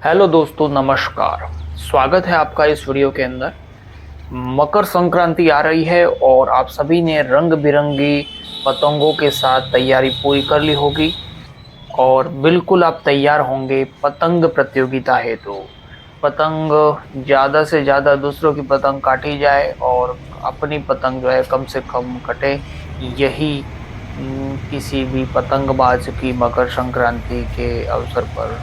Hello दोस्तों, नमस्कार। स्वागत है आपका इस वीडियो के अंदर। मकर संक्रांति आ रही है और आप सभी ने रंग बिरंगी पतंगों के साथ तैयारी पूरी कर ली होगी और बिल्कुल आप तैयार होंगे पतंग प्रतियोगिता हेतु। पतंग ज़्यादा से ज़्यादा दूसरों की पतंग काटी जाए और अपनी पतंग जो है कम से कम कटे, यही किसी भी पतंगबाज की मकर संक्रांति के अवसर पर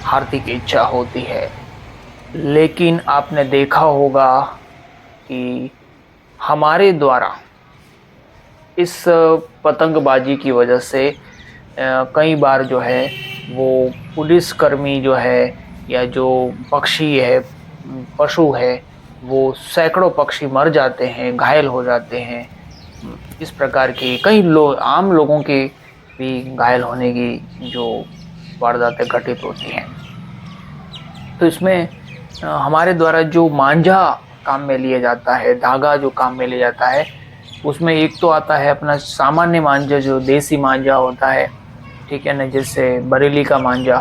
हार्दिक इच्छा होती है। लेकिन आपने देखा होगा कि हमारे द्वारा इस पतंगबाजी की वजह से कई बार जो है वो पुलिसकर्मी जो है या जो पक्षी है, पशु है, वो सैकड़ों पक्षी मर जाते हैं, घायल हो जाते हैं। इस प्रकार की कई आम लोगों के भी घायल होने की जो वारदातें घटित होती हैं। तो इसमें हमारे द्वारा जो मांझा काम में लिया जाता है, धागा जो काम में लिया जाता है, उसमें एक तो आता है अपना सामान्य मांझा जो देसी मांझा होता है, ठीक है ना। जैसे बरेली का मांझा,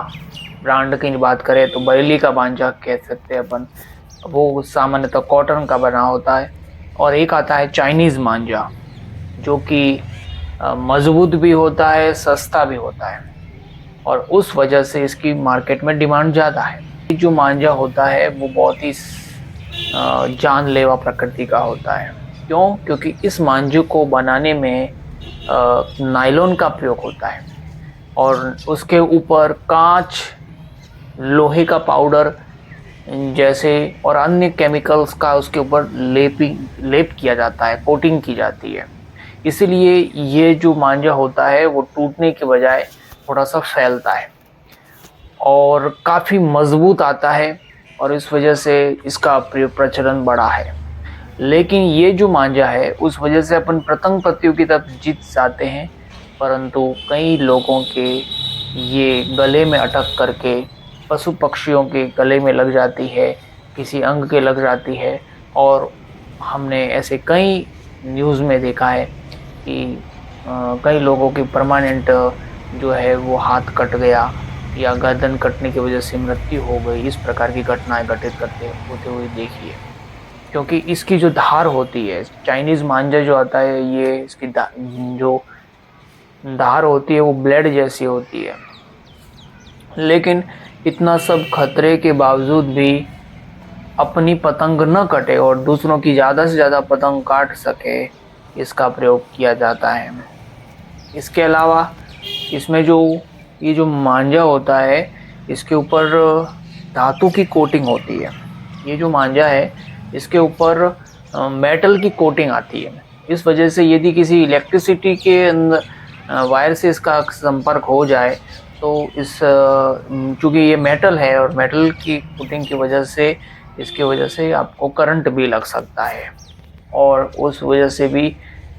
ब्रांड की बात करें तो बरेली का मांझा कह सकते हैं अपन, वो सामान्यतः कॉटन का बना होता है। और एक आता है चाइनीज़ मांझा, जो कि मजबूत भी होता है, सस्ता भी होता है और उस वजह से इसकी मार्केट में डिमांड ज़्यादा है। जो मांझा होता है वो बहुत ही जानलेवा प्रकृति का होता है। क्यों? क्योंकि इस मांझे को बनाने में नायलॉन का प्रयोग होता है और उसके ऊपर कांच, लोहे का पाउडर जैसे और अन्य केमिकल्स का उसके ऊपर लेप किया जाता है, कोटिंग की जाती है। इसीलिए ये जो मांझा होता है वो टूटने के बजाय थोड़ा सा फैलता है और काफ़ी मजबूत आता है और इस वजह से इसका प्रचलन बढ़ा है। लेकिन ये जो मांझा है उस वजह से अपन पतंग प्रतियोगिता जीत जाते हैं, परंतु कई लोगों के ये गले में अटक करके पशु पक्षियों के गले में लग जाती है, किसी अंग के लग जाती है। और हमने ऐसे कई न्यूज़ में देखा है कि कई लोगों की परमानेंट जो है वो हाथ कट गया या गर्दन कटने की वजह से मृत्यु हो गई। इस प्रकार की घटनाएं घटित करते होते हुए देखिए, क्योंकि इसकी जो धार होती है, चाइनीज़ मांझा जो आता है, ये इसकी जो धार होती है वो ब्लेड जैसी होती है। लेकिन इतना सब खतरे के बावजूद भी अपनी पतंग न कटे और दूसरों की ज़्यादा से ज़्यादा पतंग काट सके, इसका प्रयोग किया जाता है। इसके अलावा इसमें जो ये जो मांझा होता है, इसके ऊपर धातु की कोटिंग होती है। ये जो मांझा है इसके ऊपर मेटल की कोटिंग आती है। इस वजह से यदि किसी इलेक्ट्रिसिटी के अंदर वायर से इसका संपर्क हो जाए तो इस चूँकि ये मेटल है और मेटल की कोटिंग की वजह से इसकी वजह से आपको करंट भी लग सकता है और उस वजह से भी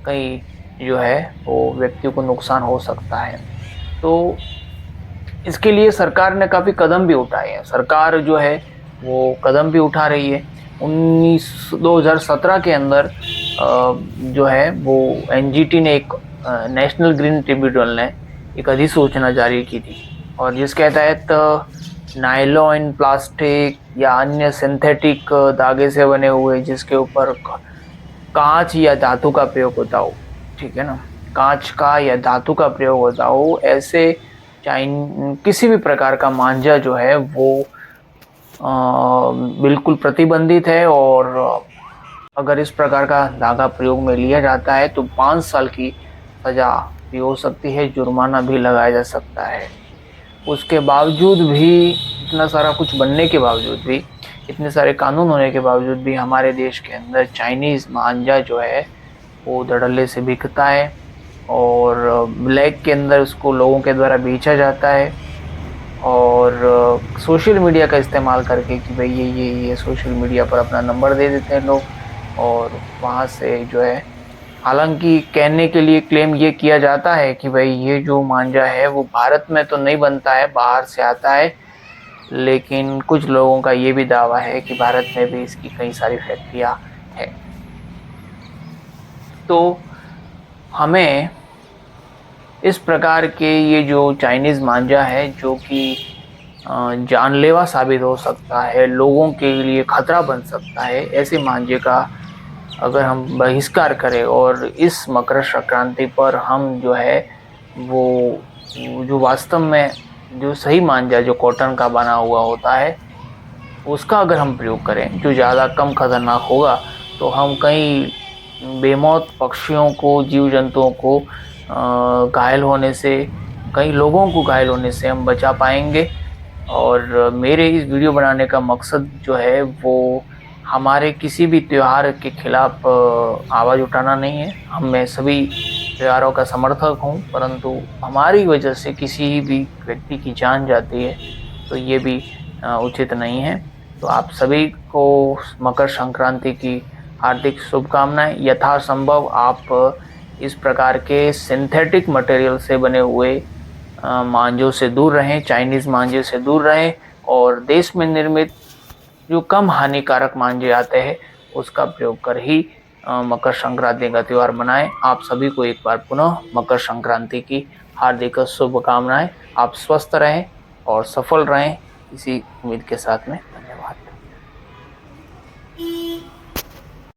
कई जो है वो व्यक्ति को नुकसान हो सकता है। तो इसके लिए सरकार ने काफ़ी कदम भी उठाए हैं। सरकार जो है वो कदम भी उठा रही है। 2017 के अंदर जो है वो एनजीटी ने एक नेशनल ग्रीन ट्रिब्यूनल ने एक अधिसूचना जारी की थी और जिसके तहत नायलॉन, प्लास्टिक या अन्य सिंथेटिक धागे से बने हुए जिसके ऊपर कांच या धातु का प्रयोग होता हो, ठीक है ना, कांच का या धातु का प्रयोग होता हो, ऐसे किसी भी प्रकार का मांझा जो है वो बिल्कुल प्रतिबंधित है। और अगर इस प्रकार का धागा प्रयोग में लिया जाता है तो 5 साल की सज़ा भी हो सकती है, जुर्माना भी लगाया जा सकता है। उसके बावजूद भी, इतना सारा कुछ बनने के बावजूद भी, इतने सारे कानून होने के बावजूद भी हमारे देश के अंदर चाइनीज़ मांझा जो है वो धड़ल्ले से बिकता है और ब्लैक के अंदर उसको लोगों के द्वारा बेचा जाता है और सोशल मीडिया का इस्तेमाल करके कि भाई ये सोशल मीडिया पर अपना नंबर दे देते हैं लोग और वहाँ से जो है, हालांकि कहने के लिए क्लेम ये किया जाता है कि भाई ये जो मांझा है वो भारत में तो नहीं बनता है, बाहर से आता है। लेकिन कुछ लोगों का ये भी दावा है कि भारत में भी इसकी कई सारी फैक्ट्रियाँ है। तो हमें इस प्रकार के ये जो चाइनीज़ मांझा है जो कि जानलेवा साबित हो सकता है, लोगों के लिए खतरा बन सकता है। ऐसे मांझे का अगर हम बहिष्कार करें और इस मकर संक्रांति पर हम जो है वो जो वास्तव में जो सही मांझा जो कॉटन का बना हुआ होता है उसका अगर हम प्रयोग करें जो ज़्यादा कम खतरनाक होगा, तो हम कई बेमौत पक्षियों को, जीव जंतुओं को घायल होने से, कई लोगों को घायल होने से हम बचा पाएंगे। और मेरे इस वीडियो बनाने का मकसद जो है वो हमारे किसी भी त्योहार के खिलाफ आवाज़ उठाना नहीं है। मैं सभी त्योहारों का समर्थक हूँ, परंतु हमारी वजह से किसी भी व्यक्ति की जान जाती है तो ये भी उचित नहीं है। तो आप सभी को मकर संक्रांति की हार्दिक शुभकामनाएं। यथासंभव आप इस प्रकार के सिंथेटिक मटेरियल से बने हुए मांझों से दूर रहें, चाइनीज़ मांझे से दूर रहें और देश में निर्मित जो कम हानिकारक मांझे आते हैं उसका प्रयोग कर ही मकर संक्रांति का त्यौहार मनाएं। आप सभी को एक बार पुनः मकर संक्रांति की हार्दिक शुभकामनाएं। आप स्वस्थ रहें और सफल रहें, इसी उम्मीद के साथ में